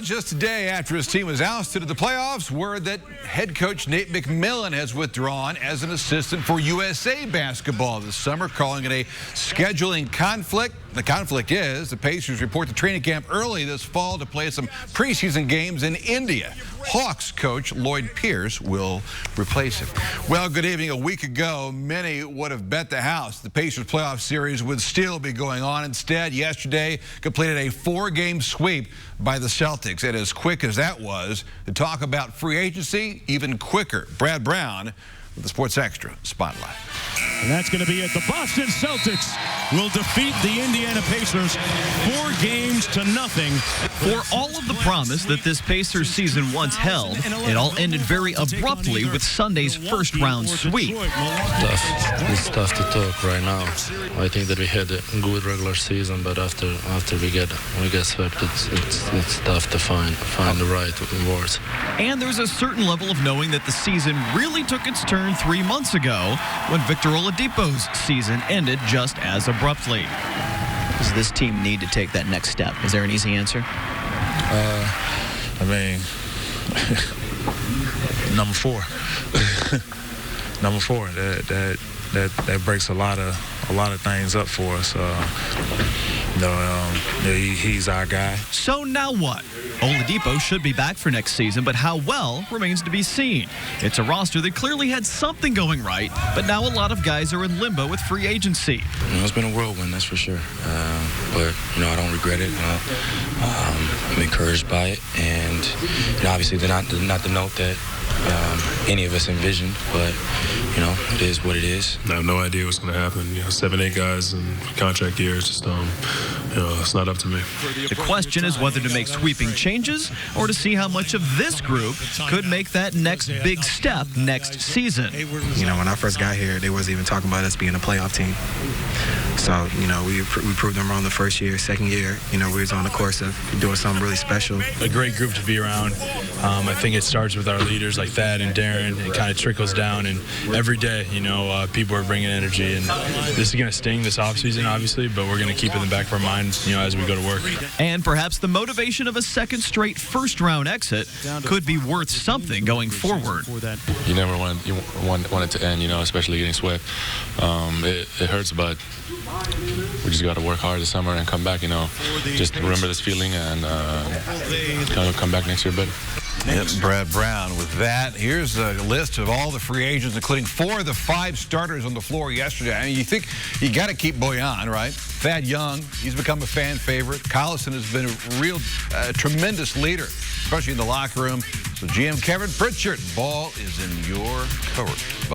just a day after his team was ousted of the playoffs, word that head coach Nate McMillan has withdrawn as an assistant for USA basketball this summer, calling it a scheduling conflict. The conflict is the Pacers report to training camp early this fall to play some preseason games in India. Hawks coach Lloyd Pierce will replace him. Well, good evening. A week ago, many would have bet the house the Pacers playoff series would still be going on. Instead, yesterday completed a 4-game sweep by the Celtics. And as quick as that was, to talk about free agency, even quicker. Brad Brown with the Sports Extra Spotlight. And that's going to be it. The Boston Celtics will defeat the Indiana Pacers 4-0. For all of the promise that this Pacers season once held, it all ended very abruptly with Sunday's first-round sweep. It's tough to talk right now. I think that we had a good regular season, but after we get swept, it's tough to find the right words. And there's a certain level of knowing that the season really took its turn 3 months ago when Victor Oladipo's season ended just as abruptly. Does this team need to take that next step? Is there an easy answer? I mean, number 4. Number 4. That breaks a lot of things up for us. He's our guy. So now what? Oladipo should be back for next season, but how well remains to be seen. It's a roster that clearly had something going right, but now a lot of guys are in limbo with free agency. It's been a whirlwind, that's for sure. But I don't regret it. I'm encouraged by it, and obviously they're not the note that any of us envisioned, but it is what it is. I have no idea what's going to happen. 7, 8 guys in contract years, just it's not up to me. The question is whether to make sweeping changes or to see how much of this group could make that next big step next season. When I first got here, they wasn't even talking about us being a playoff team. So, we proved them wrong the first year. Second year, we was on the course of doing something really special. A great group to be around. I think it starts with our leaders like Thad and Darren. It kind of trickles down, and every day, people are bringing energy. And this is going to sting this offseason, obviously, but we're going to keep it in the back of our minds, as we go to work. And perhaps the motivation of a second straight first-round exit could be worth something going forward. You never want it to end, especially getting swept. It hurts, but we just got to work hard this summer and come back, just remember this feeling and come back next year better. Yep, Brad Brown with that. Here's a list of all the free agents, including 4 of the 5 starters on the floor yesterday. I mean, you think you got to keep Bojan, right? Thad Young, he's become a fan favorite. Collison has been a real tremendous leader, especially in the locker room. So GM Kevin Pritchard, ball is in your court.